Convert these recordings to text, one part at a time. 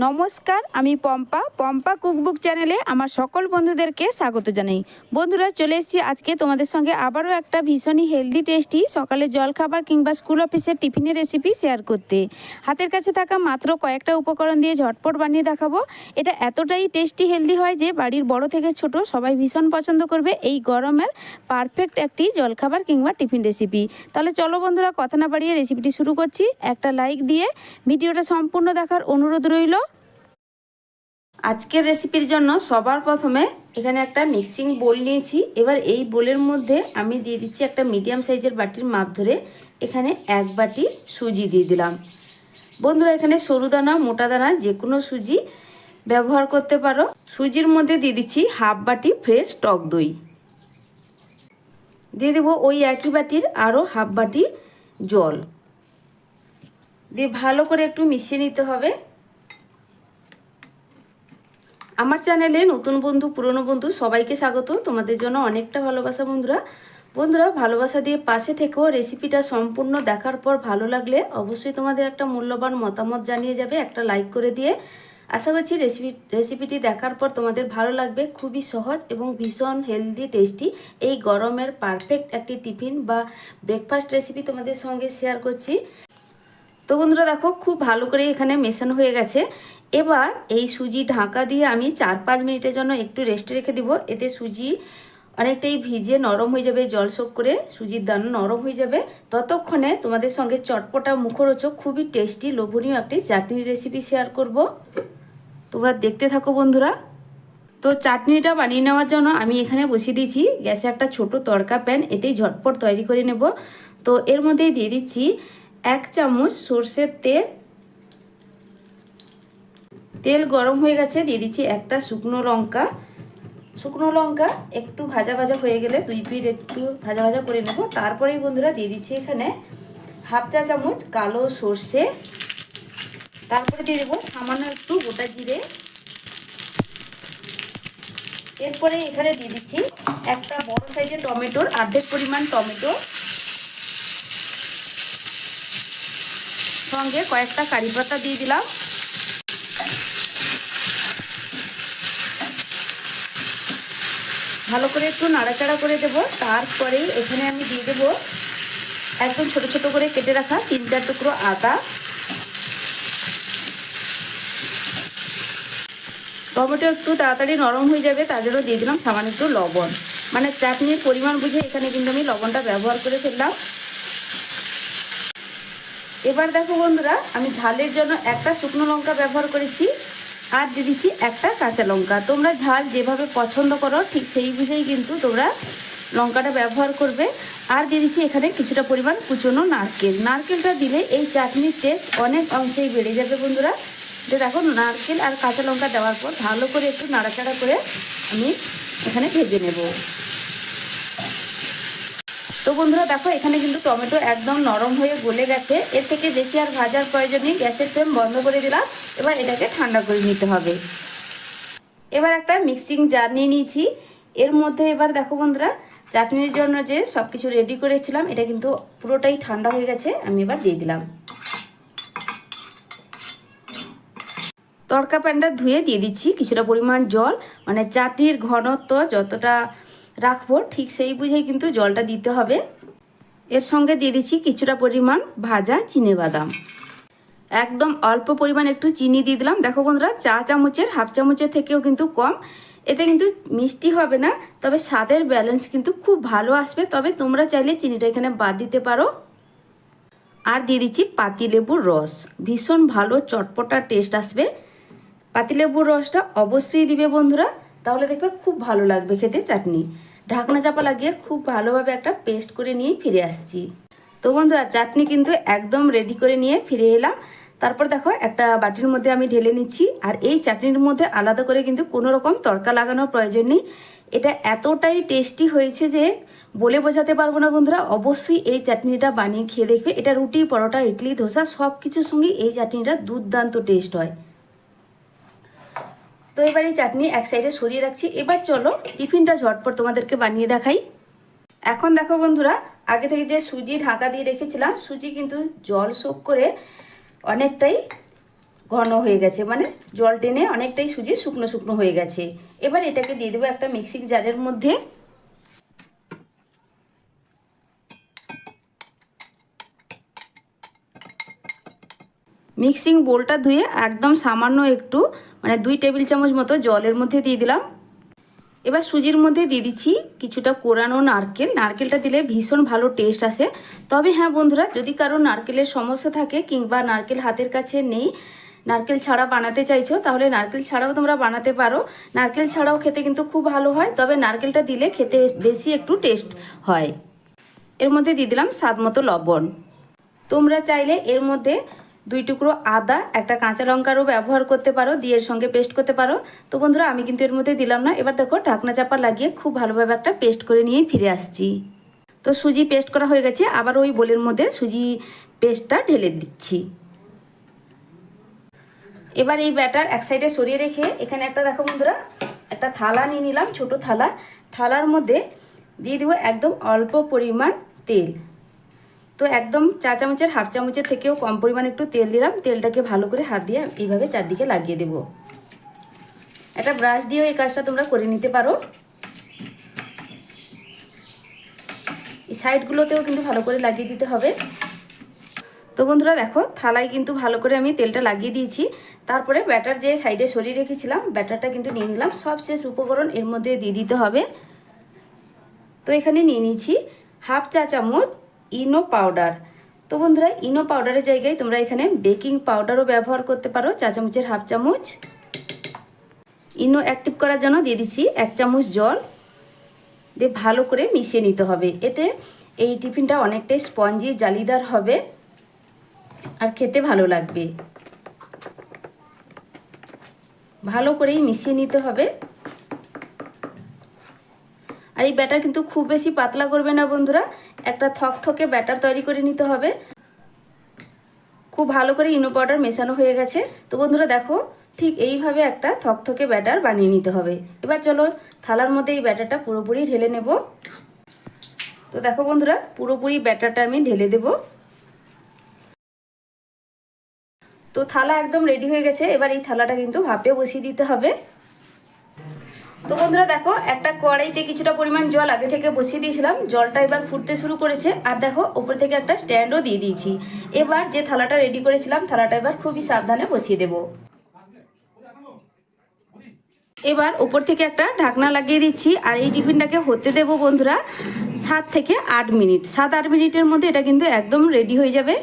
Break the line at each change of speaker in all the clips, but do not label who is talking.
নমস্কার, আমি পম্পা কুকবুক চ্যানেলে আমার সকল বন্ধুদেরকে স্বাগত জানাই। বন্ধুরা, চলে এসেছি আজকে তোমাদের সঙ্গে আবারও একটা ভীষণই হেলদি টেস্টি সকালে জলখাবার কিংবা স্কুল অফিসের টিফিনের রেসিপি শেয়ার করতে। হাতের কাছে থাকা মাত্র কয়েকটা উপকরণ দিয়ে ঝটপট বানিয়ে দেখাবো। এটা এতটাই টেস্টি হেলদি হয় যে বাড়ির বড় থেকে ছোট সবাই ভীষণ পছন্দ করবে। এই গরমের পারফেক্ট একটি জলখাবার কিংবা টিফিন রেসিপি। তাহলে চলো বন্ধুরা, কথা না বাড়িয়ে রেসিপিটি শুরু করছি। একটা লাইক দিয়ে ভিডিওটা সম্পূর্ণ দেখার অনুরোধ রইল। আজকের রেসিপির জন্য সবার প্রথমে এখানে একটা মিক্সিং বোল নিয়েছি। এবার এই বোলের মধ্যে আমি দিয়ে দিচ্ছি একটা মিডিয়াম সাইজের বাটির মাপ ধরে এখানে এক বাটি সুজি দিয়ে দিলাম। বন্ধুরা, এখানে সরু দানা মোটা দানা যে কোনো সুজি ব্যবহার করতে পারো। সুজির মধ্যে দিয়ে দিচ্ছি হাফ বাটি ফ্রেশ টক দই, দিয়ে দেবো ওই একই বাটির আরও হাফ বাটি জল দিয়ে ভালো করে একটু মিশিয়ে নিতে হবে। আমার চ্যানেলে নতুন বন্ধু পুরনো বন্ধু সবাইকে স্বাগত। তোমাদের জন্য অনেকটা ভালোবাসা বন্ধুরা ভালোবাসা দিয়ে পাশে থেকেও রেসিপিটা সম্পূর্ণ দেখার পর ভালো লাগলে অবশ্যই তোমাদের একটা মূল্যবান মতামত জানিয়ে যাবে একটা লাইক করে দিয়ে। আশা করছি রেসিপিটি দেখার পর তোমাদের ভালো লাগবে। খুবই সহজ এবং ভীষণ হেলদি টেস্টি এই গরমের পারফেক্ট একটি টিফিন বা ব্রেকফাস্ট রেসিপি তোমাদের সঙ্গে শেয়ার করছি। তো বন্ধুরা দেখো, খুব ভালো করে এখানে মেশানো হয়ে গেছে। এবার এই সুজি ঢাকা দিয়ে আমি 4-5 মিনিটের জন্য একটু রেস্টে রেখে দিব। এতে সুজি অনেকটাই ভিজে নরম হয়ে যাবে, জল শোক করে সুজির দানা নরম হয়ে যাবে। ততক্ষণে তোমাদের সঙ্গে চটপটা মুখরোচক খুবই টেস্টি লোভনীয় একটি চাটনির রেসিপি শেয়ার করব। তোমরা দেখতে থাকো বন্ধুরা। তো চাটনিটা বানিয়ে নেওয়ার জন্য আমি এখানে বসিয়ে দিয়েছি গ্যাসে একটা ছোট তড়কা প্যান। এতেই ঝটপট তৈরি করে নেব। তো এর মধ্যেই দিয়ে দিচ্ছি 1 চামচ সর্ষের তেল। তেল গরম হয়ে গেছে, দিয়ে দিচ্ছি একটা শুকনো লঙ্কা একটু ভাজা ভাজা হয়ে গেলে 2 পিঠ একটু ভাজা ভাজা করে নেব। তারপরেই বন্ধুরা দিয়ে দিচ্ছি এখানে হাফ চা চামচ কালো সর্ষে, তারপরে দিয়ে দেবো সামান্য একটু গোটা জিরে। এরপরে এখানে দিয়ে দিচ্ছি একটা বড় সাইজের টমেটোর অর্ধেক পরিমাণ টমেটো, সঙ্গে কয়েকটা কারি পাতা দিয়ে দিলাম। ভালো করে একটু নাড়াচাড়া করে দেব। তারপরে এখানে আমি দিয়ে দেবো একদম ছোট ছোট করে কেটে রাখা 3-4 টুকরো আদা। টমেটো একটু তাড়াতাড়ি নরম হয়ে যাবে, তার জন্য দিয়ে দিলাম সামান্য একটু লবণ। মানে চাটনির পরিমাণ বুঝে এখানে কিন্তু আমি লবণটা ব্যবহার করে ফেললাম। এবার দেখো বন্ধুরা, আমি ঝালের জন্য একটা শুকনো লঙ্কা ব্যবহার করেছি আর দিয়ে দিচ্ছি একটা কাঁচা লঙ্কা। তোমরা ঝাল যেভাবে পছন্দ করো ঠিক সেই বুঝেই কিন্তু তোমরা লঙ্কাটা ব্যবহার করবে। আর দিয়ে দিচ্ছি এখানে কিছুটা পরিমাণ কুচনো নারকেলটা দিলে এই চাটনির টেস্ট অনেক অংশেই বেড়ে যাবে বন্ধুরা। তো দেখো, নারকেল আর কাঁচা লঙ্কা দেওয়ার পর ভালো করে একটু নাড়াচাড়া করে আমি এখানে ভেজে নেব। তো বন্ধুরা দেখো, এখানে কিন্তু টমেটো একদম নরম হয়ে গলে গেছে। এর থেকে বেশি আর ভাজার প্রয়োজন নেই। গ্যাসের ফ্লেম বন্ধ করে দিলাম। এবার এটাকে ঠান্ডা করে নিতে হবে। এবার একটা মিক্সিং জার নিয়ে নিয়েছি। এর মধ্যে এবার দেখো বন্ধুরা, চাটনির জন্য যে সব কিছু রেডি করেছিলাম এটা কিন্তু পুরোটাই ঠান্ডা হয়ে গেছে। আমি এবার দিয়ে দিলাম। তড়কা প্যানটা ধুয়ে দিয়ে দিচ্ছি কিছুটা পরিমাণ জল। মানে চাটনির ঘনত্ব যতটা রাখবো ঠিক সেই বুঝেই কিন্তু জলটা দিতে হবে। এর সঙ্গে দিয়ে দিচ্ছি কিছুটা পরিমাণ ভাজা চিনেবাদাম। একদম অল্প পরিমাণ একটু চিনি দিয়ে দিলাম। দেখো বন্ধুরা, চা চামচের হাফ চামচের থেকেও কিন্তু কম। এতে কিন্তু মিষ্টি হবে না, তবে স্বাদের ব্যালেন্স কিন্তু খুব ভালো আসবে। তবে তোমরা চাইলে চিনিটা এখানে বাদ দিতে পারো। আর দিয়ে দিচ্ছি পাতিলেবুর রস, ভীষণ ভালো চটপটা টেস্ট আসবে। পাতিলেবুর রসটা অবশ্যই দিবে বন্ধুরা, তাহলে দেখবে খুব ভালো লাগবে খেতে চাটনি। ঢাকনা চাপা লাগিয়ে খুব ভালোভাবে একটা পেস্ট করে নিয়ে ফিরে আসছি। তো বন্ধুরা, চাটনি কিন্তু একদম রেডি করে নিয়ে ফিরে এলাম। তারপর দেখো একটা বাটির মধ্যে আমি ঢেলে নিচ্ছি। আর এই চাটনির মধ্যে আলাদা করে কিন্তু কোনো রকম তড়কা লাগানোর প্রয়োজন নেই। এটা এতটাই টেস্টি হয়েছে যে বলে বোঝাতে পারবো না বন্ধুরা। অবশ্যই এই চাটনিটা বানিয়ে খেয়ে দেখবে। এটা রুটি, পরোটা, ইডলি, ধোসা সব কিছুর সঙ্গে এই চাটনিটা দুর্দান্ত টেস্ট হয়। তো এবার এই চাটনি এক সাইডে সরিয়ে রাখছি। এবার চলো টিফিনটা ঝটপট তোমাদেরকে বানিয়ে দেখাই। এখন দেখো বন্ধুরা, আগে থেকে যে সুজি ঢাকা দিয়ে রেখেছিলাম, সুজি কিন্তু জল শোক করে অনেকটাই ঘন হয়ে গেছে, মানে জল টেনে অনেকটাই সুজি শুকনো শুকনো হয়ে গেছে। এবার এটাকে দিয়ে দেবো একটা মিক্সিং জারের মধ্যে। মিক্সিং বোলটা ধুয়ে একদম সামান্য একটু মানে 2 টেবিল চামচ মতো জলের মধ্যে দিয়ে দিলাম। এবার সুজির মধ্যে দিয়ে দিচ্ছি কিছুটা কোরানো নারকেল। নারকেলটা দিলে ভীষণ ভালো টেস্ট আসে। তবে হ্যাঁ বন্ধুরা, যদি কারো নারকেলের সমস্যা থাকে কিংবা নারকেল হাতের কাছে নেই, নারকেল ছাড়া বানাতে চাইছো, তাহলে নারকেল ছাড়াও তোমরা বানাতে পারো। নারকেল ছাড়াও খেতে কিন্তু খুব ভালো হয়, তবে নারকেলটা দিলে খেতে বেশি একটু টেস্ট হয়। এর মধ্যে দিয়ে দিলাম স্বাদ মতো লবণ। তোমরা চাইলে এর মধ্যে 2 টুকরো আদা, একটা কাঁচা লঙ্কারও ব্যবহার করতে পারো, দিয়ে এর সঙ্গে পেস্ট করতে পারো। তো বন্ধুরা, আমি কিন্তু এর মধ্যে দিলাম না। এবার দেখো ঢাকনা চাপা লাগিয়ে খুব ভালোভাবে একটা পেস্ট করে নিয়েই ফিরে আসছি। তো সুজি পেস্ট করা হয়ে গেছে, আবার ওই বোলের মধ্যে সুজি পেস্টটা ঢেলে দিচ্ছি। এবার এই ব্যাটার এক সাইডে সরিয়ে রেখে এখানে একটা দেখো বন্ধুরা, একটা থালা নিয়ে নিলাম, ছোট থালা। থালার মধ্যে দিয়ে দেবো একদম অল্প পরিমাণ তেল। তো একদম চা চামচের হাফ চামচের থেকেও কম পরিমাণ একটু তেল দিলাম। তেলটাকে ভালো করে হাত দিয়ে এইভাবে চারদিকে লাগিয়ে দেব। একটা ব্রাশ দিয়েও এই কাজটা তোমরা করে নিতে পারো। এই সাইডগুলোতেও কিন্তু ভালো করে লাগিয়ে দিতে হবে। তো বন্ধুরা দেখো, থালায় কিন্তু ভালো করে আমি তেলটা লাগিয়ে দিয়েছি। তারপরে ব্যাটার যে সাইডে সরিয়ে রেখেছিলাম, ব্যাটারটা কিন্তু নিয়ে নিলাম। সব শেষ উপকরণ এর মধ্যে দিয়ে দিতে হবে। তো এখানে নিয়ে নিয়েছি হাফ চা চামচ ইনো পাউডার। তো বন্ধুরা, ইনো পাউডারের জায়গায় তোমরা এখানে বেকিং পাউডারও ব্যবহার করতে পারো, চা চামচের হাফ চামচ। ইনো অ্যাক্টিভ করার জন্য দিয়ে দিচ্ছি 1 চামচ জল। দিয়ে ভালো করে মিশিয়ে নিতে হবে। এতে এই টিফিনটা অনেকটাই স্পঞ্জি জালিদার হবে আর খেতে ভালো লাগবে। ভালো করেই মিশিয়ে নিতে হবে। আর এই ব্যাটার কিন্তু খুব বেশি পাতলা করবে না বন্ধুরা, একটা থকথকে ব্যাটার তৈরি করে নিতে হবে। খুব ভালো করে ইনো পাউডার মেশানো হয়ে গেছে। তো বন্ধুরা দেখো, ঠিক এইভাবে একটা থকথকে ব্যাটার বানিয়ে নিতে হবে। এবার চলো থালার মধ্যে এই ব্যাটারটা পুরোপুরি ঢেলে নেব। তো দেখো বন্ধুরা, পুরোপুরি ব্যাটারটা আমি ঢেলে দেব। তো থালা একদম রেডি হয়ে গেছে। এবার এই থালাটা কিন্তু ভাপে বসিয়ে দিতে হবে। তো বন্ধুরা দেখো, একটা কড়াইতে কিছুটা পরিমাণ জল আগে থেকে বসিয়ে দিয়েছিলাম। জলটা এবার ফুটতে শুরু করেছে। আর দেখো ওপর থেকে একটা স্ট্যান্ডও দিয়ে দিয়েছি। এবার যে থালাটা রেডি করেছিলাম, থালাটা এবার খুবই সাবধানে বসিয়ে দেব। এবার উপর থেকে একটা ঢাকনা লাগিয়ে দিচ্ছি। আর এই টিফিনটাকে হতে দেব বন্ধুরা 7 থেকে 8 মিনিট। 7-8 মিনিটের মধ্যে এটা কিন্তু একদম রেডি হয়ে যাবে।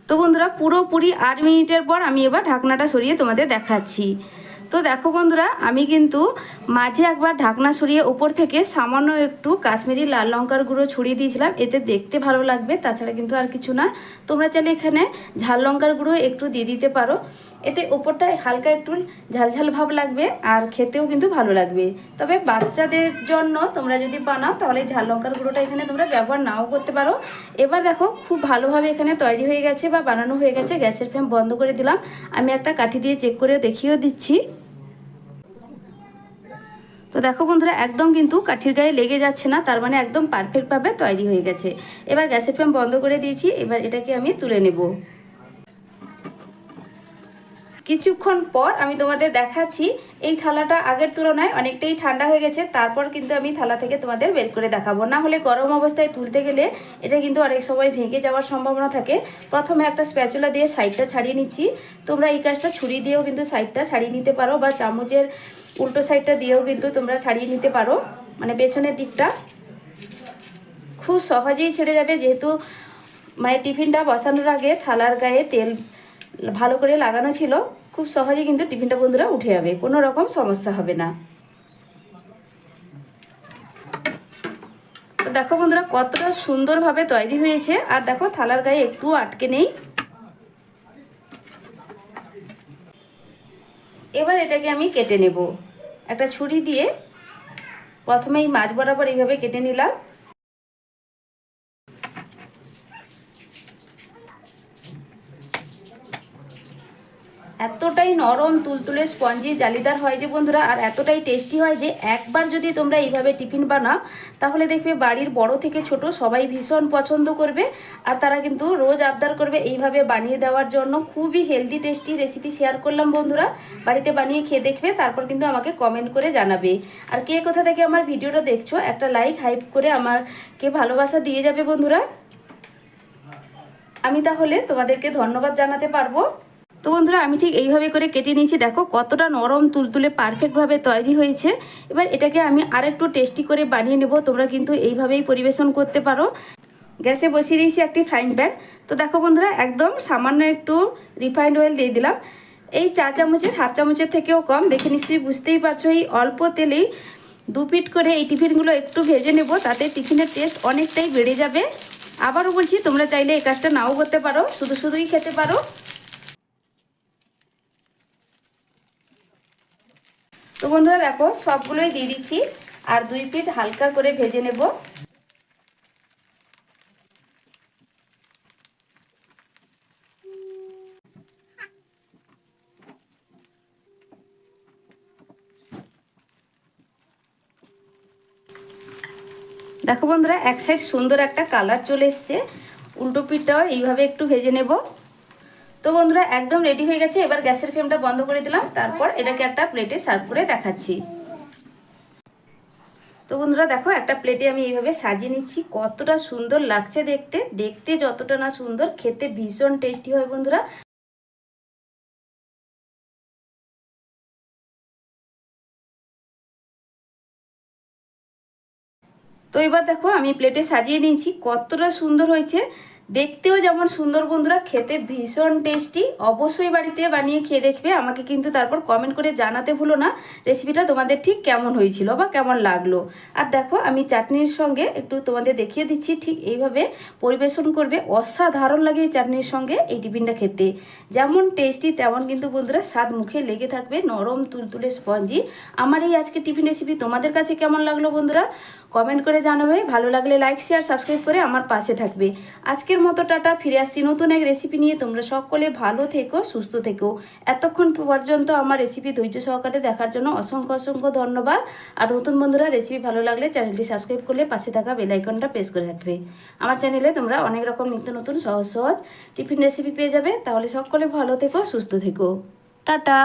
তো বন্ধুরা, পুরোপুরি 8 মিনিটের পর আমি এবার ঢাকনাটা সরিয়ে তোমাদের দেখাচ্ছি। তো দেখো বন্ধুরা, আমি কিন্তু মাঝে একবার ঢাকনা সরিয়ে উপর থেকে সামান্য একটু কাশ্মীরি লাল লঙ্কার গুঁড়ো ছড়িয়ে দিয়েছিলাম। এতে দেখতে ভালো লাগবে, তাছাড়া কিন্তু আর কিছু না। তোমরা চাইলে এখানে ঝাল লঙ্কার গুঁড়ো একটু দিয়ে দিতে পারো। এতে ওপরটায় হালকা একটু ঝালঝাল ভাব লাগবে আর খেতেও কিন্তু ভালো লাগবে। তবে বাচ্চাদের জন্য তোমরা যদি বানাও, তাহলে ঝাল লঙ্কার গুঁড়োটা এখানে তোমরা ব্যবহার নাও করতে পারো। এবার দেখো খুব ভালোভাবে এখানে তৈরি হয়ে গেছে বা বানানো হয়ে গেছে। গ্যাসের ফ্লেম বন্ধ করে দিলাম। আমি একটা কাঠি দিয়ে চেক করে দেখিয়েও দিচ্ছি। তো দেখো বন্ধুরা, একদম কিন্তু কাঠির গায়ে লেগে যাচ্ছে না, তার মানে একদম পারফেক্টভাবে তৈরি হয়ে গেছে। এবার গ্যাসের ফ্লেম বন্ধ করে দিয়েছি। এবার এটাকে আমি তুলে নেব। কিছুক্ষণ পর আমি তোমাদের দেখাচ্ছি। এই থালাটা আগের তুলনায় অনেকটাই ঠান্ডা হয়ে গেছে। তারপর কিন্তু আমি থালা থেকে তোমাদের বের করে দেখাবো, না হলে গরম অবস্থায় তুলতে গেলে এটা কিন্তু অনেক সময় ভেঙে যাওয়ার সম্ভাবনা থাকে। প্রথমে একটা স্প্যাচুলা দিয়ে সাইডটা ছাড়িয়ে নিচ্ছি। তোমরা এই কাজটা ছুরি দিয়েও কিন্তু সাইডটা ছাড়িয়ে নিতে পারো, বা চামচের উল্টো সাইডটা দিয়েও কিন্তু তোমরা ছাড়িয়ে নিতে পারো, মানে পেছনের দিকটা। খুব সহজেই ছেড়ে যাবে, যেহেতু মানে টিফিনটা বসানোর আগে থালার গায়ে তেল ভালো করে লাগানো ছিল। খুব সহজেই কিন্তু টিফিনটা বন্ধুরা উঠে যাবে, কোনো রকম সমস্যা হবে না। তো দেখো বন্ধুরা, কতটা সুন্দরভাবে তৈরি হয়েছে। আর দেখো থালার গায়ে একটুও আটকে নেই। এবার এটাকে আমি কেটে নেব একটা ছুরি দিয়ে। প্রথমেই মাঝ বরাবর এইভাবে কেটে নিলাম। এতটাই এতটাই নরম তুলতুলে স্পঞ্জি জালিদার হয় যে বন্ধুরা, আর এতটাই টেস্টি হয় যে একবার যদি তোমরা এইভাবে টিফিন বানাও তাহলে দেখবে বাড়ির বড় থেকে ছোট সবাই ভীষণ পছন্দ করবে। আর তারা কিন্তু রোজ আবদার করবে এইভাবে বানিয়ে দেওয়ার জন্য। খুবই হেলদি টেস্টি রেসিপি শেয়ার করলাম বন্ধুরা, বাড়িতে বানিয়ে খেয়ে দেখবে, তারপর কিন্তু আমাকে কমেন্ট করে জানাবে। আর কে কোথা থেকে আমার ভিডিওটা দেখছো একটা লাইক হাইপ করে আমাকে ভালোবাসা দিয়ে যাবে বন্ধুরা, আমি তাহলে তোমাদেরকে ধন্যবাদ জানাতে পারবো। তো বন্ধুরা আমি ঠিক এইভাবে করে কেটে নিয়েছি, দেখো কতটা নরম তুলতুলে পারফেক্টভাবে তৈরি হয়েছে। এবার এটাকে আমি আরেকটু টেস্টি করে বানিয়ে নেব। তোমরা কিন্তু এইভাবেই পরিবেশন করতে পারো। গ্যাসে বসিয়ে দিয়েছি একটি ফ্রাইং প্যান। তো দেখো বন্ধুরা একদম সামান্য একটু রিফাইন্ড অয়েল দিয়ে দিলাম, এই 4 চামচের হাফ চামচের থেকেও কম। দেখে নিশ্চয়ই বুঝতেই পারছো এই অল্প তেলেই 2 পিট করে এই টিফিনগুলো একটু ভেজে নেব, তাতে টিফিনের টেস্ট অনেকটাই বেড়ে যাবে। আবারও বলছি তোমরা চাইলে এই কাজটা নাও করতে পারো, শুধু শুধুই খেতে পারো। তো বন্ধুরা দেখো সবগুলোই দিয়ে দিচ্ছি, আর 2 পিট হালকা করে ভেজে নেব। দেখো বন্ধুরা এক সাইড সুন্দর একটা কালার চলে এসছে, উল্টো পিঠটাও এইভাবে একটু ভেজে নেব। তো বন্ধুরা একদম রেডি হয়ে গেছে। এবার গ্যাসের ফ্লেমটা বন্ধ করে দিলাম, তারপর এটাকে একটা প্লেটে সার্ভ করে দেখাচ্ছি। তো বন্ধুরা দেখো একটা প্লেটে আমি এইভাবে সাজিয়ে নিচ্ছি, কতটা সুন্দর লাগছে দেখতে। দেখতে যতটা না সুন্দর, খেতে ভীষণ টেস্টি হয় বন্ধুরা। তো এবার দেখো আমি প্লেটে সাজিয়ে নিয়েছি, কতটা সুন্দর হয়েছে। দেখতেও যেমন সুন্দর বন্ধুরা, খেতে ভীষণ টেস্টি। অবশ্যই বাড়িতে বানিয়ে খেয়ে দেখবে, আমাকে কিন্তু তারপর কমেন্ট করে জানাতে ভুলো না রেসিপিটা তোমাদের ঠিক কেমন হয়েছিল বা কেমন লাগলো। আর দেখো আমি চাটনির সঙ্গে একটু তোমাদের দেখিয়ে দিচ্ছি, ঠিক এইভাবে পরিবেশন করবে। অসাধারণ লাগে এই চাটনির সঙ্গে এই টিফিনটা খেতে, যেমন টেস্টি তেমন কিন্তু বন্ধুরা স্বাদ মুখে লেগে থাকবে, নরম তুলতুলে স্পঞ্জি। আমার এই আজকে টিফিন রেসিপি তোমাদের কাছে কেমন লাগলো বন্ধুরা কমেন্ট করে জানাবে। ভালো লাগলে লাইক শেয়ার সাবস্ক্রাইব করে আমার পাশে থাকবে। আজকের মতো টাটা, ফিরে আসছি নতুন এক রেসিপি নিয়ে। তোমরা সকলে ভালো থেকো, সুস্থ থেকো। এতক্ষণ পর্যন্ত আমার রেসিপি ধৈর্য সহকারে দেখার জন্য অসংখ্য অসংখ্য ধন্যবাদ। আর নতুন বন্ধুরা রেসিপি ভালো লাগলে চ্যানেলটি সাবস্ক্রাইব করলে পাশে থাকা বেল আইকনটা প্রেস করে রাখবে। আমার চ্যানেলে তোমরা অনেক রকম নিত্য নতুন সহজ সহজ টিফিন রেসিপি পেয়ে যাবে। তাহলে সকলে ভালো থেকো, সুস্থ থেকো, টাটা।